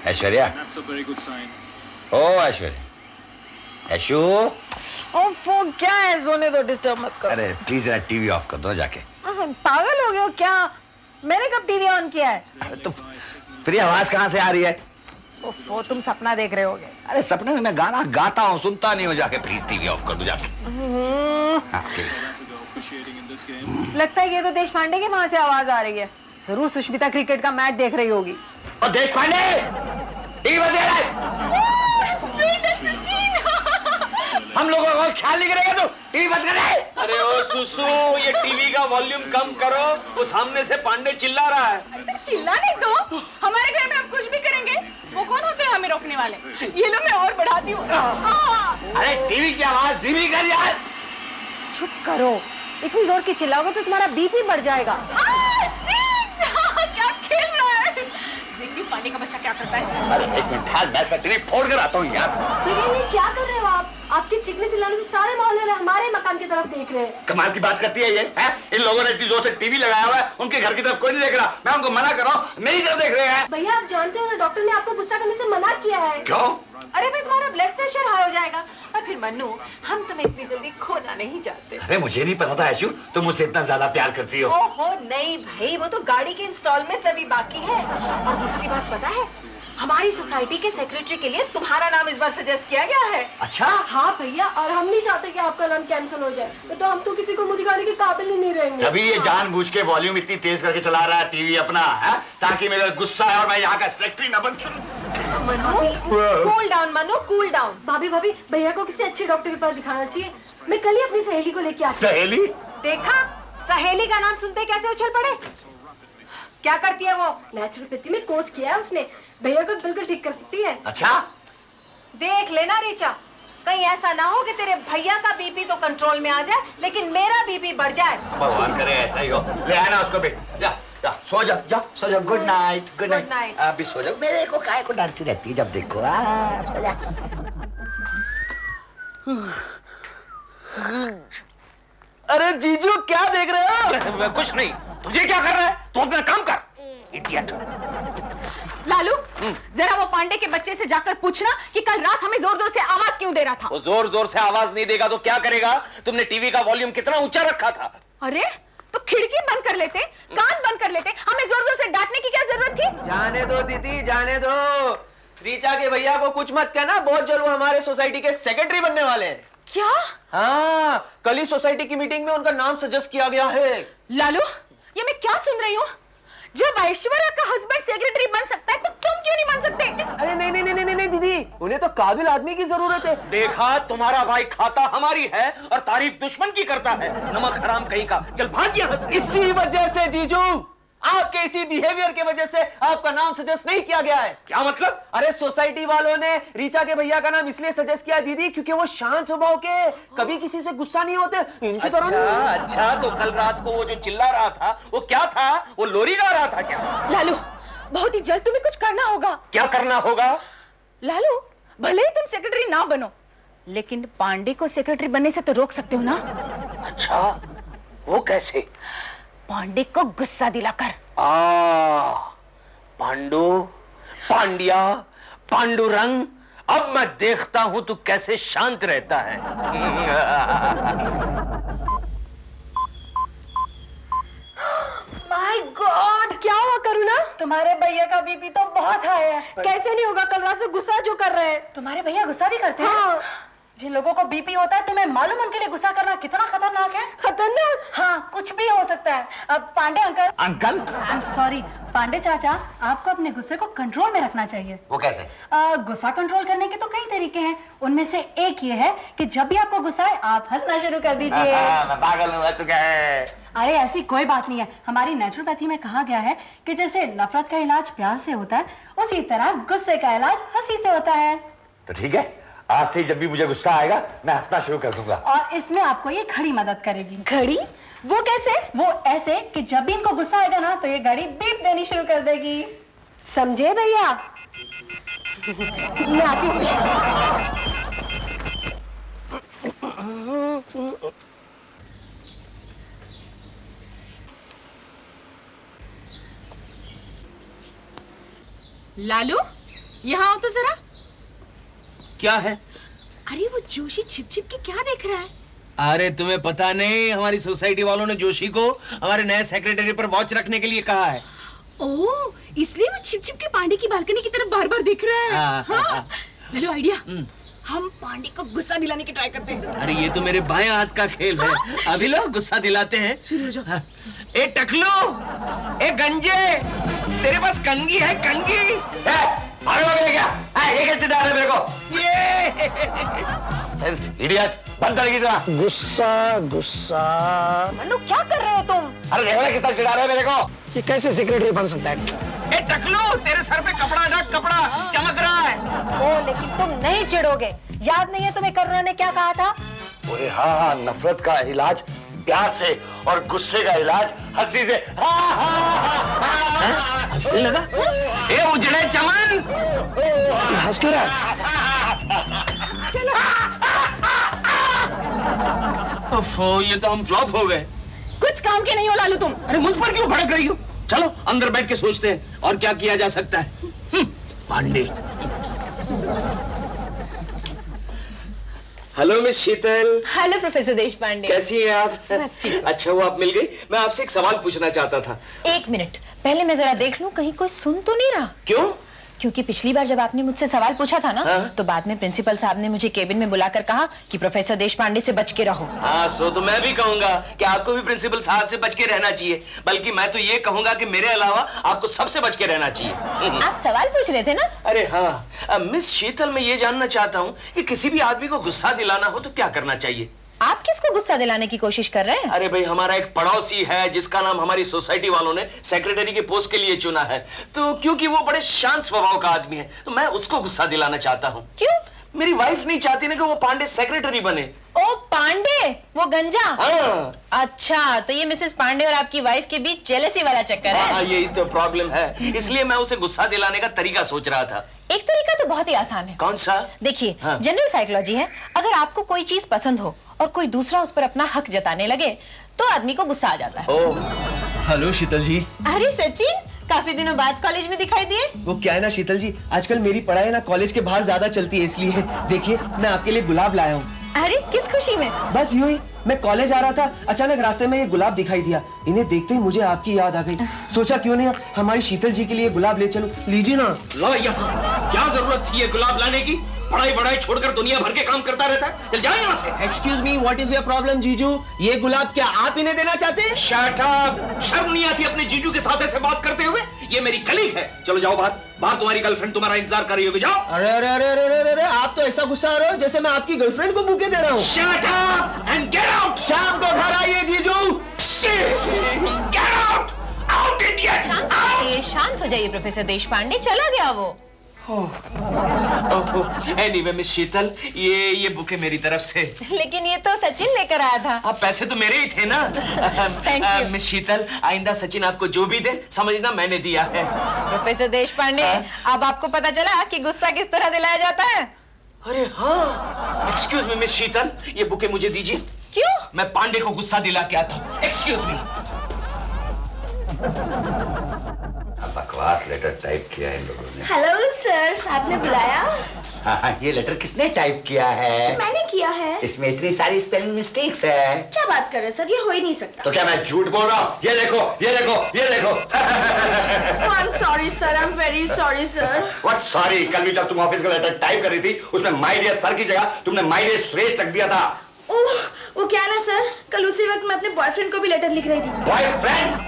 ऐश्वर्या, ओ ऐश्वर्या, ऐशु, ओफो, क्या है? सोने दो, डिस्टर्ब मत करो। अरे प्लीज जरा टीवी ऑफ कर दो ना जाके। पागल हो गए हो क्या? मैंने कब टीवी ऑन किया है? तो फिर ये आवाज कहाँ से आ रही है? ओफो, तुम सपना देख रहे होगे। अरे सपने में मैं गाना गाता हूँ, सुनता नहीं हूँ। जाके प्लीज टीवी ऑफ कर दो जाके। हाँ प्लीज। लगता है ये तो देश पांडे के वहां से आवाज आ रही है। जरूर सुष्मिता क्रिकेट का मैच देख रही होगी। और देश पांडे टीवी बंद कर रहा है। हम लोगों को ख्याल नहीं करेगा तो टीवी बंद कर रहा है। अरे ओ सुसु, ये टीवी का वॉल्यूम कम करो। वो सामने से पांडे चिल्ला रहा है। अरे तो चिल्लाने दो। हमारे घर में हम कुछ भी करेंगे, वो कौन होते हैं हमें रोकने वाले? ये लो, मैं और बढ़ाती हूँ। अरे टीवी की आवाज धीमी कर यार। चुप करो, इतनी जोर की चिल्लाओगे तो तुम्हारा बीपी बढ़ जाएगा। क्या खेल रहा है? देखती हूँ पांडे का बच्चा क्या करता है। अरे एक मिनट ठहर, मैं इसका टीवी फोड़ कर आता हूँ यार। ये क्या कर रहे हो आप? आपके चीखने चिल्लाने से सारे मोहल्ले वाले हमारे मकान की तरफ देख रहे हैं। कमाल की बात करती है ये है? इन लोगों ने इतनी जोर से टीवी लगाया हुआ है, उनके घर की तरफ कोई नहीं देख रहा। मैं उनको मना कर रहा हूँ, मेरी तरफ देख रहे हैं। भैया आप जानते हो ना, डॉक्टर ने आपको गुस्सा करने से मना किया है। क्यों? अरे भाई, तुम्हारा ब्लड प्रेशर हाई हो जाएगा। और फिर मन्नू, हम तुम्हें इतनी जल्दी खोना नहीं चाहते। अरे मुझे नहीं पता था ऐशु, तुम मुझसे इतना ज्यादा प्यार करती हो। ओहो नहीं भाई, वो तो गाड़ी के इंस्टॉलमेंट अभी बाकी है। और दूसरी बात पता है, हमारी सोसाइटी के सेक्रेटरी के लिए तुम्हारा नाम इस बार सजेस्ट किया गया है। अच्छा? हाँ भैया, और हम नहीं चाहते कि आपका नाम कैंसिल हो जाए। तो हम तो किसी को मुंह दिखाने के काबिल ही नहीं रहेंगे। तभी ये जानबूझ के वॉल्यूम इतनी तेज करके चला रहा है टीवी अपना, है ताकि मेरा गुस्सा है और मैं यहाँ का सेक्रेटरी न बन सकूं। Cool down Manu, cool down. भाभी भाभी, भैया को किसी अच्छे डॉक्टर के पास दिखाना चाहिए। मैं कल ही अपनी सहेली को लेके आती। सहेली? देखा, सहेली का नाम सुनते कैसे उछल पड़े। क्या करती है वो? नेचुरोपैथी में कोर्स किया है उसने, भैया को बिल्कुल ठीक कर सकती है। अच्छा? देख लेना रीचा, कहीं ऐसा ना हो कि तेरे भैया का बीपी तो कंट्रोल में आ जाए लेकिन मेरा बीपी बढ़ जाए। भगवान करे ऐसा ही हो। ले आना उसको भी। जा जा, सो जा, जा सो जा। Good night, good night. अभी सो जा। मेरे को काहे को डांटती रहती है जब देखो। सो जा। अरे जीजू, क्या देख रहे हो? कुछ नहीं। तुझे क्या कर रहा है? तू अपना काम कर, इडियट। लालू, जरा वो पांडे के बच्चे से जाकर पूछना कि कल रात हमें जोर जोर से आवाज क्यों दे रहा था। वो जोर जोर से आवाज नहीं देगा तो क्या करेगा? तुमने टीवी का वॉल्यूम कितना ऊंचा रखा था? अरे तो खिड़की बंद कर लेते, कान बंद कर लेते, हमें जोर जोर से डांटने की क्या जरूरत थी? जाने दो दीदी, जाने दो। रीचा के भैया को कुछ मत कहना, बहुत जल्द वो हमारे सोसाइटी के सेक्रेटरी बनने वाले हैं। क्या? हाँ, कल ही सोसाइटी की मीटिंग में उनका नाम सजेस्ट किया गया है। लालू, ये मैं क्या सुन रही हूँ? जब ऐश्वर्या का हस्बैंड सेक्रेटरी बन सकता है तो तुम क्यों नहीं बन सकते? अरे नहीं नहीं नहीं नहीं नहीं दीदी, उन्हें तो काबिल आदमी की जरूरत है। देखा, तुम्हारा भाई खाता हमारी है और तारीफ दुश्मन की करता है। नमक हराम कहीं का। चल भाग यहाँ से। इसी वजह से जीजू, आपके इसी बिहेवियर के वजह से आपका नाम सजेस्ट नहीं किया गया है। क्या मतलब? अरे सोसाइटी वालों ने रीचा के भैया का नाम इसलिए सजेस्ट किया दीदी, क्योंकि वो शांत स्वभाव के, कभी किसी से गुस्सा नहीं होते, इनकी तरह नहीं। अच्छा, तो कल रात को वो जो चिल्ला रहा था वो क्या था? वो लोरी गा रहा था क्या? लालू, बहुत ही जल्द तुम्हें कुछ करना होगा। क्या करना होगा? लालू, भले ही तुम सेक्रेटरी ना बनो, लेकिन पांडे को सेक्रेटरी बनने से तो रोक सकते हो ना? अच्छा, वो कैसे? पांडे को गुस्सा दिलाकर। पांडु, पांड्या, पांडुरंग, अब मैं देखता हूं तू कैसे शांत रहता है। माय गॉड, क्या हुआ करुणा? तुम्हारे भैया का बीपी तो बहुत हाई है। कैसे नहीं होगा? कल रात से गुस्सा जो कर रहे हैं। तुम्हारे भैया गुस्सा भी करते हैं? हाँ। जिन लोगों को बीपी होता है, तुम्हें मालूम उनके लिए गुस्सा करना कितना खतरनाक है? खतरनाक? हाँ, कुछ भी हो सकता है। अब Pandey uncle. Uncle? I am sorry Pandey चाचा, आपको अपने गुस्से को कंट्रोल में रखना चाहिए। वो कैसे? गुस्सा कंट्रोल करने के तो कई तरीके हैं, उनमें से एक ये है कि जब भी आपको गुस्सा आए आप हंसना शुरू कर दीजिए। मैं पागल हो चुका है। अरे ऐसी कोई बात नहीं है, हमारी नेचुरोपैथी में कहा गया है कि जैसे नफरत का इलाज प्यार से होता है, उसी तरह गुस्से का इलाज हंसी से होता है। तो ठीक है, आज से जब भी मुझे गुस्सा आएगा मैं हंसना शुरू कर दूंगा। और इसमें आपको ये घड़ी मदद करेगी। घड़ी? वो कैसे? वो ऐसे कि जब भी इनको गुस्सा आएगा ना तो ये घड़ी बीप देनी शुरू कर देगी। समझे भैया? मैं आती हूँ। लालू, यहाँ आओ तो जरा। क्या है? अरे वो जोशी छिप छिप के क्या देख रहा है? अरे तुम्हें पता नहीं, हमारी सोसाइटी वालों ने जोशी को हमारे नए सेक्रेटरी पर वॉच रखने के लिए कहा है। ओह, इसलिए वो छिप छिप के पांडे की बालकनी की तरफ बार बार देख रहा है। हाँ। लालू, आइडिया, हम पांडे को गुस्सा दिलाने की ट्राई करते हैं। अरे ये तो मेरे बाएं हाथ का खेल है। अभी लोग गुस्सा दिलाते हैं। शुरू हो जाओ। ए टकलू, ए गंजे, तेरे पास कंगी है? कंगी क्या? ये कैसे डाल रहे मेरे को? सेंस इडियट, बंद कर तरह। गुस्सा गुस्सा। मनु, क्या कर रहे हो तुम? अरे देखो ना किस तरह चिढ़ा रहे हैं मेरे को। ये कैसे सेक्रेटरी बन सकता है? ए टकलू, तेरे सर पे कपड़ा रख, कपड़ा चमक रहा है। ओ, लेकिन तुम नहीं चिढ़ोगे। याद नहीं है तुम्हें करुणा ने क्या कहा था? अरे हाँ, नफरत का इलाज प्यार से और गुस्से का इलाज हंसी से। हंसने लगा? ए उजड़े चमन, हंस क्यों रहा है? ओफो, ये तो हम फ्लॉप हो गए। कुछ काम के नहीं हो लालू तुम। अरे मुझ पर क्यों भड़क रही हो? चलो अंदर बैठ के सोचते हैं और क्या किया जा सकता है। Pandey. Hello miss Sheetal. Hello professor Deshpande. कैसी हैं आप? बस ठीक। अच्छा हुआ आप मिल गई। मैं आपसे एक सवाल पूछना चाहता था। एक मिनट, पहले मैं जरा देख लूं कहीं कोई सुन तो नहीं रहा। क्यों? क्योंकि पिछली बार जब आपने मुझसे सवाल पूछा था ना, तो बाद में प्रिंसिपल साहब ने मुझे केबिन में बुलाकर कहा कि प्रोफेसर देशपांडे से बच के रहो। हाँ, सो तो मैं भी कहूंगा कि आपको भी प्रिंसिपल साहब से बच के रहना चाहिए। बल्कि मैं तो ये कहूंगा कि मेरे अलावा आपको सबसे बच के रहना चाहिए। आप सवाल पूछ रहे थे ना? अरे हाँ, मिस शीतल, मैं ये जानना चाहता हूँ कि किसी भी आदमी को गुस्सा दिलाना हो तो क्या करना चाहिए? आप किसको गुस्सा दिलाने की कोशिश कर रहे हैं? अरे भाई, हमारा एक पड़ोसी है जिसका नाम हमारी सोसाइटी वालों ने सेक्रेटरी के पोस्ट के लिए चुना है। तो क्योंकि वो बड़े शांत स्वभाव का आदमी है, तो मैं उसको गुस्सा दिलाना चाहता हूँ। क्यों? मेरी वाइफ नहीं चाहती ना कि वो पांडे सेक्रेटरी बने। ओ पांडे, वो गंजा। हाँ। अच्छा, तो ये मिसेस पांडे और आपकी वाइफ के बीच जेलसी वाला चक्कर है। हाँ, यही तो प्रॉब्लम है। इसलिए मैं उसे गुस्सा दिलाने का तरीका सोच रहा था। एक तरीका तो बहुत ही आसान है। कौन सा? देखिए, हाँ। जनरल साइकोलॉजी है, अगर आपको कोई चीज पसंद हो और कोई दूसरा उस पर अपना हक जताने लगे तो आदमी को गुस्सा आ जाता है। ओह, हेलो शीतल जी। अरे सचिन, काफी दिनों बाद कॉलेज में दिखाई दिए। वो क्या है ना शीतल जी, आजकल मेरी पढ़ाई ना कॉलेज के बाहर ज्यादा चलती है, इसलिए देखिए मैं आपके लिए गुलाब लाया हूँ। अरे किस खुशी में? बस यूं ही, मैं कॉलेज आ रहा था, अचानक रास्ते में ये गुलाब दिखाई दिया। इन्हें देखते ही मुझे आपकी याद आ गई। सोचा क्यों नहीं हमारी शीतल जी के लिए गुलाब ले चलूं। लीजिए ना। लो यहाँ, क्या जरूरत थी ये गुलाब लाने की? पढ़ाई वढ़ाई छोड़कर दुनिया भर के काम करता रहता है। चल जाए यहाँ से। Excuse me, what is your problem जीजू? ये गुलाब क्या आप इन्हें देना चाहते हैं? Shut up! शर्म नहीं आती अपने जीजू के साथ ऐसे बात करते हुए? ये मेरी कलीग है। चलो जाओ बाहर, बाहर तुम्हारी गर्लफ्रेंड तुम्हारा इंतजार कर रही होगी। जाओ। अरे अरे अरे अरे अरे अरे, आप तो ऐसा गुस्सा आ रहे हो जैसे मैं आपकी गर्लफ्रेंड को बुके दे रहा हूँ। Shut up and get out! शाम को घर आइए जीजू। Get out! Out idiot! शांत हो जाइए प्रोफेसर देशपांडे, चला गया वो। एनीवे मिस शीतल, ये बुके मेरी तरफ से। लेकिन ये तो सचिन लेकर आया था। अब पैसे तो मेरे ही थे ना। Thank you. मिस शीतल, आइंदा सचिन आपको जो भी दे समझना मैंने दिया है। प्रोफेसर देशपांडे, अब आपको पता चला कि गुस्सा किस तरह दिलाया जाता है। अरे हाँ, एक्सक्यूज मी मिस शीतल, ये बुके मुझे दीजिए। क्यों? मैं पांडे को गुस्सा दिला के आता हूँ। Excuse me. बकवास लेटर टाइप किया है इन लोगों ने। हेलो सर, आपने बुलाया? हाँ, ये लेटर किसने टाइप किया है? मैंने किया है। इसमें इतनी सारी स्पेलिंग मिस्टेक्स है। क्या बात कर रहे हैं सर, ये हो ही नहीं सकता। तो क्या मैं झूठ बोल रहा हूँ? ये देखो, ये देखो, ये देखो। आई am sorry sir, I am very sorry sir. What sorry? कल भी जब तुम ऑफिस का लेटर टाइप कर रही थी, उसमें माय डियर सर की जगह तुमने माय डियर सुरेश रख दिया था। ओह, वो क्या ना सर, कल उसी वक्त मैं अपने बॉयफ्रेंड को भी लेटर लिख रही थी। बॉयफ्रेंड?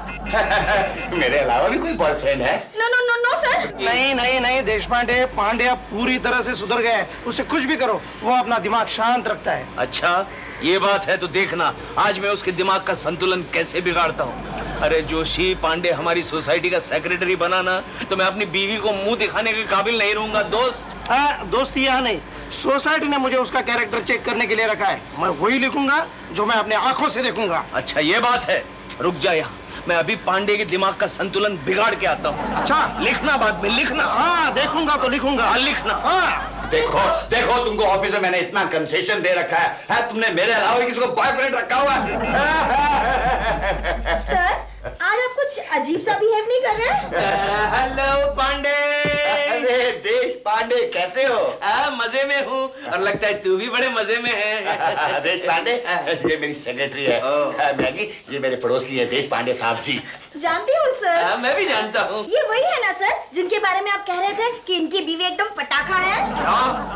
मेरे अलावा भी कोई बॉयफ्रेंड है? No no no no sir. नहीं नहीं नहीं देशपांडे, पांडे अब पूरी तरह से सुधर गए। उसे कुछ भी करो, वो अपना दिमाग शांत रखता है। अच्छा, ये बात है तो देखना आज मैं उसके दिमाग का संतुलन कैसे बिगाड़ता हूँ। अरे जोशी, पांडे हमारी सोसाइटी का सेक्रेटरी बनाना तो मैं अपनी बीवी को मुंह दिखाने के काबिल नहीं रहूंगा। दोस्त, हाँ, दोस्ती यहाँ नहीं, सोसाइटी ने मुझे उसका कैरेक्टर चेक करने के लिए रखा है। मैं वही लिखूंगा जो मैं अपने आंखों से देखूंगा। अच्छा ये बात है, रुक जा यहाँ, मैं अभी पांडे के दिमाग का संतुलन बिगाड़ के आता हूँ। अच्छा, लिखना बाद में, लिखना। हाँ देखूंगा तो लिखूंगा। हाँ, लिखना। हाँ देखो देखो, तुमको ऑफिस में मैंने इतना कंसेशन दे रखा है, तुमने मेरे अलावा भी किसी को बॉयफ्रेंड रखा हुआ है। सर, आज आप कुछ अजीब सा बिहेव नहीं कर रहे हैं। हेलो पांडे। पांडे कैसे हो? मजे में हूँ और लगता है तू भी बड़े मजे में है। देश पांडे ये मेरी सेक्रेटरी है मैगी, ये मेरे पड़ोसी है देश पांडे साहब जी। जानती हूँ सर। मैं भी जानता हूँ। ये वही है ना सर जिनके बारे में आप कह रहे थे कि इनकी बीवी एकदम पटाखा है?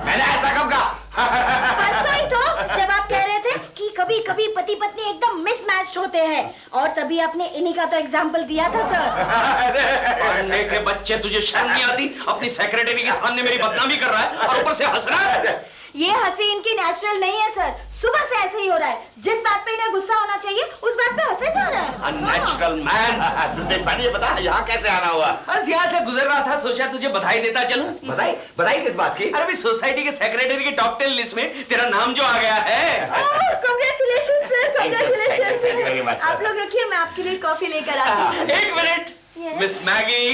मैंने ऐसा कब कहा? परसों ही तो जब आप कह रहे थे कि कभी कभी पति पत्नी एकदम मिसमैच होते हैं, और तभी आपने इन्हीं का तो एग्जाम्पल दिया था सर। पढ़ने के बच्चे, तुझे शर्म नहीं आती? अपनी सेक्रेटरी के सामने मेरी बदनामी कर रहा है और ऊपर से हंस रहा है। ये हंसी इनकी नेचुरल नहीं है सर, सुबह से ऐसे ही हो रहा है। जिस बात पे इन्हें गुस्सा होना चाहिए उस बात पे हंसे जा रहा है। Unnatural man. देश पांडे ये बता यहाँ कैसे आना हुआ? बस यहाँ से गुजर रहा था, सोचा तुझे बधाई देता चलूं। बधाई? बधाई किस बात की? अरे भी सोसाइटी के सेक्रेटरी की टॉप 10 लिस्ट में तेरा नाम जो आ गया है। Congratulation sir, Thank you very congratulation. much, sir. आप लोग रखिए, मैं आपके लिए कॉफी लेकर आती हूँ। एक मिनट Yes. Miss Maggi.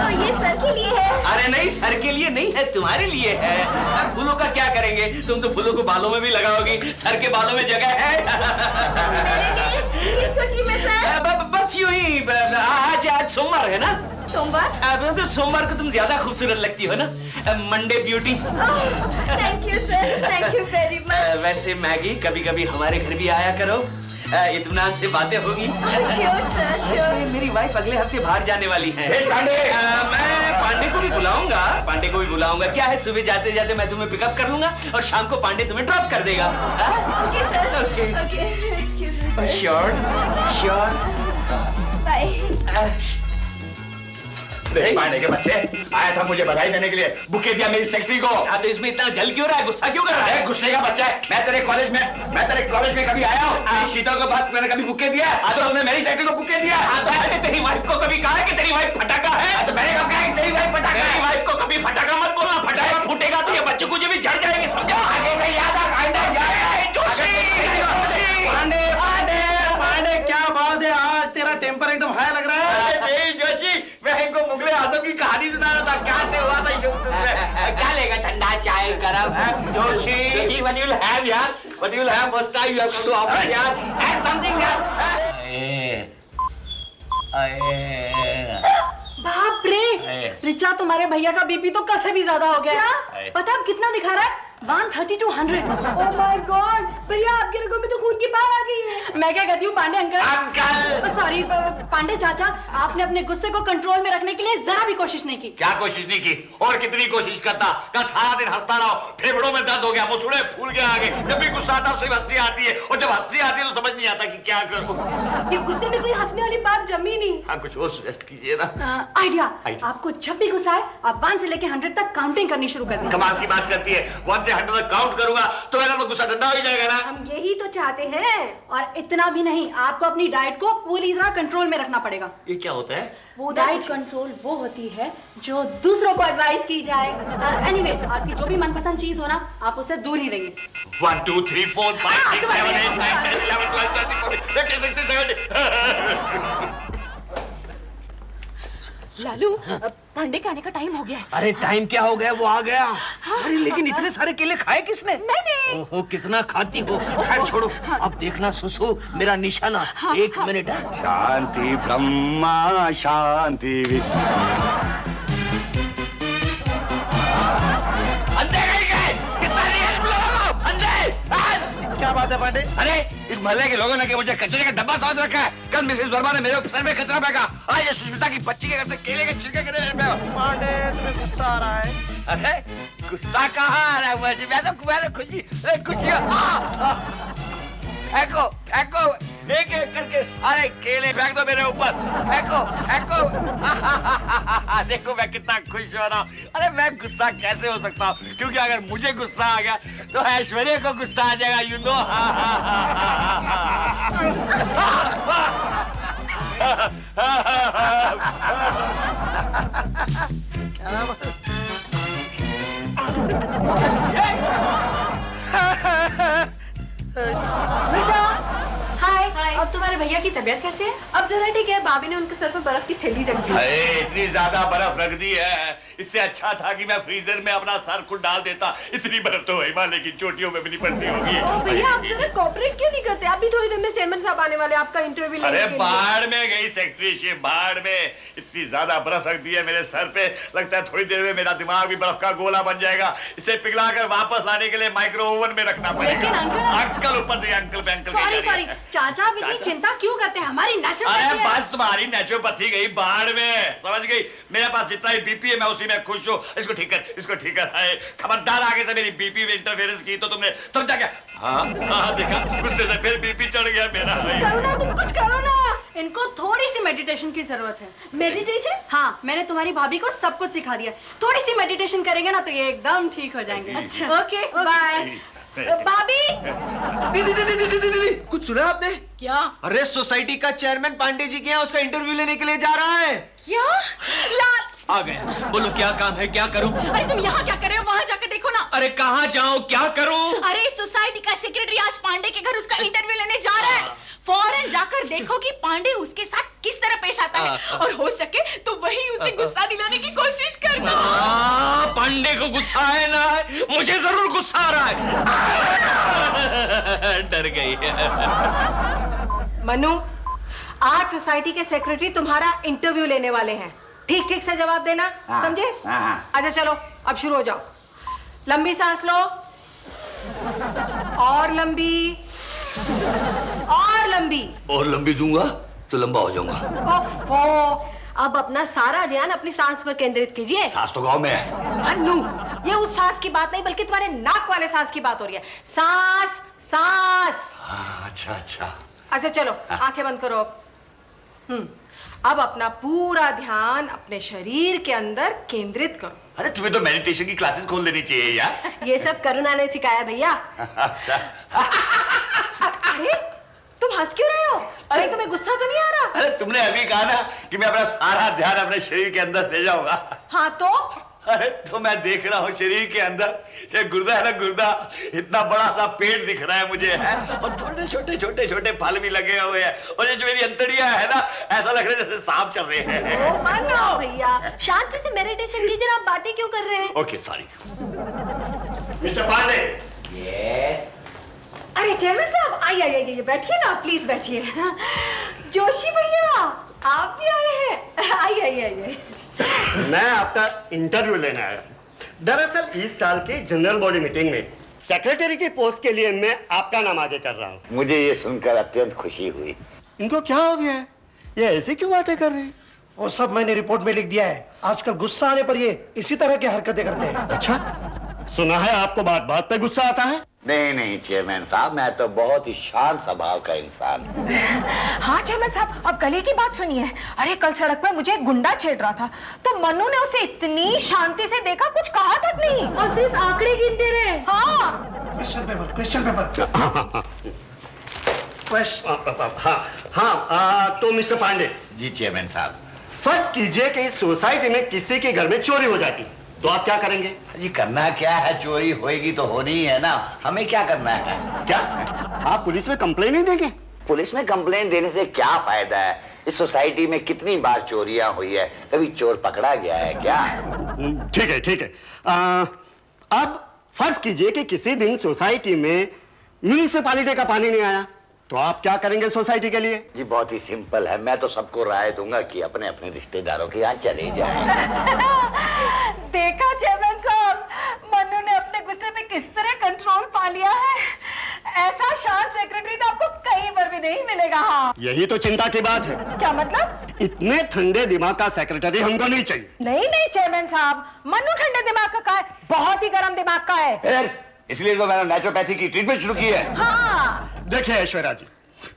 ये सर के लिए है। अरे नहीं, सर के लिए नहीं है, तुम्हारे लिए है। सर फूलों का क्या करेंगे? तुम तो फूलों को बालों में भी लगाओगी, सर के बालों में जगह है। मेरे लिए किस खुशी में सर? बस यूं ही, आज सोमवार है ना? सोमवार? तो सोमवार को तुम ज्यादा खूबसूरत लगती हो ना, Monday beauty. Thank you sir, thank you very much. वैसे मैगी कभी कभी हमारे घर भी आया करो, इत्मीनान से बातें होगी। Sure sir, sure. मेरी वाइफ अगले हफ्ते बाहर जाने वाली है। देश पांडे मैं पांडे को भी बुलाऊंगा। क्या है, सुबह जाते जाते मैं तुम्हें पिकअप कर लूंगा और शाम को पांडे तुम्हें ड्रॉप कर देगा। Okay sir. Okay. Okay, excuse me sir. Sure. Bye. Deshpande के बच्चे आया था मुझे बधाई देने के लिए, बुके दिया मेरी सेक्रेटरी को। तो इसमें इतना जल क्यों रहा है, गुस्सा क्यों कर रहा है? गुस्से का बच्चा है। मैं तेरे कॉलेज में कभी आया हूँ? शीतल को बात मैंने कभी बुके दिया? तो तुमने मेरी सेक्रेटरी को बुके दिया? तो मैंने तेरी वाइफ को कभी कहा कि तेरी वाइफ फटाका है? तो मैंने कब कहा कि तेरी वाइफ पटाखा है? मेरी वाइफ को कभी फटाका मत बोलना, फटाका फूटेगा तो ये बच्चे को भी जड़ जाएंगे, समझा? आगे से याद आ, आइंदा याद पांडे क्या बात है, आज तेरा टेम्पर एकदम हाई लग रहा है। नहीं जोशी, मैं इनको मुगले आजम की कहानी सुना रहा था, क्या से हुआ था युद्ध में। क्या लेगा, ठंडा चाय गरम है? Joshi what you will have यार, what you will have first time you have come to office यार, have something यार। बाप रे, रिचा तुम्हारे भैया का बीपी तो कल से भी ज्यादा हो गया। पता है अब कितना दिखा रहा है? 130 to 100। ओह माय गॉड, भैया आपके रगों में तो खून की बाढ़ आ गई है। मैं क्या कहती हूँ Pandey uncle, uncle sorry Pandey चाचा, आपने अपने गुस्से को कंट्रोल में रखने के लिए जरा भी कोशिश नहीं की। क्या कोशिश नहीं की? और कितनी कोशिश करता? कल सारा दिन हंसता रहा, फेफड़ों में दर्द हो गया, मुसुड़े फूल गए आगे। जब भी गुस्सा आता है सिर्फ हंसी आती है, और जब हंसी आती है तो समझ नहीं आता कि क्या करूं। ये गुस्से में कोई हंसने वाली बात जमी नहीं। हाँ कुछ और सजेस्ट कीजिए ना। आइडिया, आपको जब भी गुस्सा आए आप 1 से लेके 100 तक काउंटिंग करनी शुरू कर दीजिए। कमाल की बात करती है, 1 से 100 तक काउंट करूंगा तो मेरा तो गुस्सा ठंडा हो जाएगा ना। हम यही तो चाहते हैं। और इतना भी नहीं, आपको अपनी डाइट को पूरी तरह कंट्रोल में रखना पड़ेगा। ये क्या होता है? वो डाइट कंट्रोल वो होती है जो दूसरों को एडवाइस की जाए। एनीवे, आपकी जो भी मनपसंद चीज हो ना, आप उससे दूर ही रहिए। 1 2 3 4 5 6 7 8 9 10 11 12 13 14 15 16 17। लालू, पांडे के आने का टाइम हो गया है। अरे टाइम क्या हो गया, वो आ गया। अरे लेकिन इतने सारे केले खाए किसने? नहीं। ओहो कितना खाती हो। खैर छोड़ो, अब देखना सुसु मेरा निशाना। 1 मिनट। शांति ब्रह्मा शांति क्या बात है पांडे? अरे इस महल्ले के लोगों ने कि मुझे कचरे का डब्बा समझ रखा है। कल मिसेस वर्मा ने मेरे सर में कचरा फेंका, आज ये सुष्मिता की बच्ची के घर से केले के छिलके गिरे। पांडे तुम्हें गुस्सा आ रहा है? अरे गुस्सा कहाँ आ रहा है मुझे? मैं तो खुशी फेंको एक एक करके सारे केले फेंक दो मेरे ऊपर। फेंको देखो मैं कितना खुश हो रहा हूँ। अरे मैं गुस्सा कैसे हो सकता हूँ, क्योंकि अगर मुझे गुस्सा आ गया तो ऐश्वर्या को गुस्सा आ जाएगा, यू नो। हाय, अब तुम्हारे भैया की तबीयत कैसे है? अब जरा ठीक है, भाभी ने उनके सर पर बर्फ की थैली रख दी। अरे इतनी इतनी ज्यादा बर्फ रख दी है, इससे अच्छा था कि मैं फ्रीजर में अपना सर खुद डाल देता। इतनी बर्फ तो हिमालय की चोटियों में भी नहीं पड़ती होगी। ओ भैया आप जरा कोऑपरेट क्यों नहीं करते? अभी थोड़ी देर में चेयरमैन साहब आने वाले आपका इंटरव्यू लेने अरे के लिए। बाढ़ में गई सेक्रेटरीशिप, बाढ़ में इतनी ज्यादा बर्फ रख दी है मेरे सर पे, लगता है थोड़ी देर में मेरा दिमाग भी बर्फ का गोला बन जाएगा। इसे पिघलाकर वापस लाने के लिए माइक्रो ओवन में रखना पड़ेगा। लेकिन अंकल ऊपर से अंकल पे अंकल सॉरी सॉरी चाचा आप इतनी चिंता क्यों करते हैं? हमारी अरे नेचुरोपैथी है। बस तुम्हारी नेचुरोपैथी गई बाढ़ में, समझ गई? मेरे पास जितना ही बीपी है मैं उसी में खुश हूँ। इसको ठीक कर, इसको ठीक कर। हाय, खबरदार आगे से मेरी बीपी में इंटरफेरेंस की तो तुमने समझा क्या? हाँ हाँ, देखा, गुस्से से फिर बीपी चढ़ गया मेरा। करुणा तुम कुछ करो ना। इनको थोड़ी सी मेडिटेशन की जरूरत है। मेडिटेशन? हाँ, मैंने तुम्हारी भाभी को सब कुछ सिखा दिया। थोड़ी सी मेडिटेशन करेंगे ना तो ये एकदम ठीक हो जाएंगे। अच्छा ओके बाय। भाभी दीदी दीदी दीदी दीदी दीदी, कुछ सुना आपने? क्या अरे सोसाइटी का चेयरमैन पांडे जी के यहाँ उसका इंटरव्यू लेने के लिए जा रहा है। क्या लाल? आ गए, बोलो क्या काम है, क्या करूं? अरे तुम यहाँ क्या कर रहे हो? वहाँ जाकर देखो ना। अरे कहाँ जाऊं, क्या करूं? अरे सोसाइटी का सेक्रेटरी आज पांडे के घर उसका इंटरव्यू लेने जा रहा है। फौरन जाकर देखो कि पांडे उसके साथ किस तरह पेश आता है, और हो सके तो वही उसे गुस्सा दिलाने की कोशिश करना। पांडे को गुस्सा है ना, मुझे जरूर गुस्सा आ रहा है। डर गई। मनु, आज सोसाइटी के सेक्रेटरी तुम्हारा इंटरव्यू लेने वाले हैं। ठीक ठीक से जवाब देना, समझे? अच्छा चलो अब शुरू हो जाओ। लंबी सांस लो, और लंबी, और लंबी। और लंबी दूंगा तो लंबा हो जाऊंगा। ओफो, अब अपना सारा ध्यान अपनी सांस पर केंद्रित कीजिए। सास तो गाँव में है। मनु, ये उस सांस की बात नहीं बल्कि तुम्हारे नाक वाले सांस की बात हो रही है। सांस सांस। हाँ, अच्छा अच्छा। अच्छा चलो आंखें बंद करो। अब अपना पूरा ध्यान अपने शरीर के अंदर केंद्रित करो। अरे तुम्हें तो मेडिटेशन की क्लासेस खोल लेनी चाहिए यार। ये सब करुणा ने सिखाया भैया। अच्छा। अरे तुम हंस क्यों रहे हो? अरे तुम्हें गुस्सा तो नहीं आ रहा? अरे तुमने अभी कहा ना कि मैं अपना सारा ध्यान अपने शरीर के अंदर ले जाऊंगा। हाँ तो? अरे तो मैं देख रहा हूँ शरीर के अंदर ये गुर्दा है ना, गुर्दा, इतना बड़ा सा पेट दिख रहा है मुझे, है, और थोड़े छोटे छोटे छोटे फल भी लगे हुए हैं, और ये जो मेरी अंतड़ियां है ना, ऐसा लग रहा है जैसे सांप चल रहे हैं। मनु भैया शांति से मेडिटेशन कीजिए, आप बातें क्यों कर रहे हैं? Okay sorry. Mister Pandey. Yes. अरे चेयरमैन साहब आइए आइए आइए, बैठिए ना, प्लीज बैठिए। जोशी भैया आप भी आए हैं? आइए आइए आइए। मैं आपका इंटरव्यू लेने आया। दरअसल इस साल की जनरल बॉडी मीटिंग में सेक्रेटरी की पोस्ट के लिए मैं आपका नाम आगे कर रहा हूँ। मुझे ये सुनकर अत्यंत खुशी हुई। इनको क्या हो गया है? ये ऐसी क्यों बातें कर रहे हैं? वो सब मैंने रिपोर्ट में लिख दिया है। आजकल गुस्सा आने पर ये इसी तरह की हरकतें करते हैं। अच्छा, सुना है आपको बात बात पे गुस्सा आता है? नहीं नहीं चेयरमैन साहब, मैं तो बहुत ही शांत स्वभाव का इंसान हूँ। हाँ चेयरमैन साहब, अब गले की बात सुनिए। अरे कल सड़क पर मुझे एक गुंडा छेड़ रहा था, तो मनु ने उसे इतनी शांति से देखा, कुछ कहा तक नहीं, और सिर्फ आंकड़े गिनते रहे। हाँ क्वेश्चन पेपर, क्वेश्चन पेपर। हाँ, तो मिस्टर पांडे जी चेयरमैन साहब। फर्ज कीजिए कि इस सोसाइटी में किसी के घर में चोरी हो जाती, तो आप क्या करेंगे? जी करना क्या है, चोरी होएगी तो होनी ही है ना, हमें क्या करना है? क्या आप पुलिस में कंप्लेन नहीं देंगे? पुलिस में कंप्लेंट देने से क्या फायदा है? इस सोसाइटी में कितनी बार चोरियां हुई है, कभी चोर पकड़ा गया है क्या? ठीक है ठीक है। अब फर्ज कीजिए कि किसी दिन सोसाइटी में म्यूनिसिपैलिटी का पानी नहीं आया, तो आप क्या करेंगे सोसाइटी के लिए? जी बहुत ही सिंपल है, मैं तो सबको राय दूंगा कि अपने अपने रिश्तेदारों के यहाँ चले जाएं। देखा चेयरमैन साहब, मनु ने अपने गुस्से पे किस तरह कंट्रोल पा लिया है। ऐसा शांत सेक्रेटरी तो आपको कहीं पर भी नहीं मिलेगा। हाँ यही तो चिंता की बात है। क्या मतलब? इतने ठंडे दिमाग का सेक्रेटरी हमको नहीं चाहिए। नहीं नहीं चेयरमैन साहब, मनु ठंडे दिमाग का है, बहुत ही गर्म दिमाग का है। इसलिए तो मैंने नेचुरोपैथी की ट्रीटमेंट शुरू की है। हाँ देखिए ऐश्वर्या जी,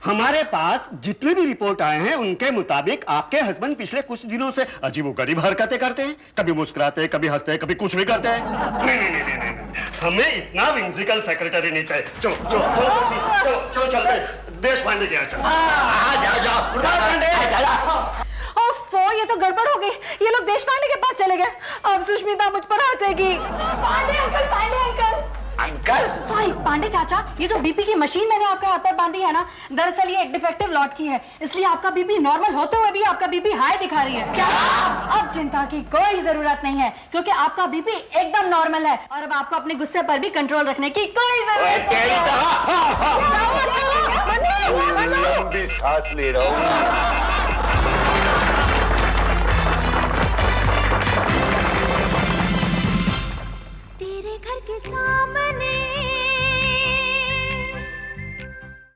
हमारे पास जितने भी रिपोर्ट आए हैं उनके मुताबिक आपके हस्बैंड पिछले कुछ दिनों से अजीबोगरीब हरकतें करते हैं, कभी मुस्कुराते हैं, कभी हंसते हैं, कभी कुछ भी करते हैं। नहीं, हमें इतना विंसिकल सेक्रेटरी नहीं चाहिए। चलो चलो चलो चलो चलो चलते हैं देश पांडे के यहाँ। ओफो, ये तो गड़बड़ हो गई। ये लोग देश पांडे के पास चले गए। अब सुष्मिता मुझ पर हंसेगी। Pandey uncle, Pandey uncle. Uncle sorry Pandey चाचा, ये जो बीपी की मशीन मैंने आपके हाथ पर बांधी है ना, दरअसल ये एक डिफेक्टिव लॉट की है, इसलिए आपका बीपी नॉर्मल होते हुए भी आपका बीपी हाई दिखा रही है। क्या? अब चिंता की कोई जरूरत नहीं है, क्योंकि आपका बीपी एकदम नॉर्मल है और अब आपको अपने गुस्से पर भी कंट्रोल रखने की कोई जरूरत नहीं है। लंबी सांस ले रहा हूँ। तेरे घर के सामने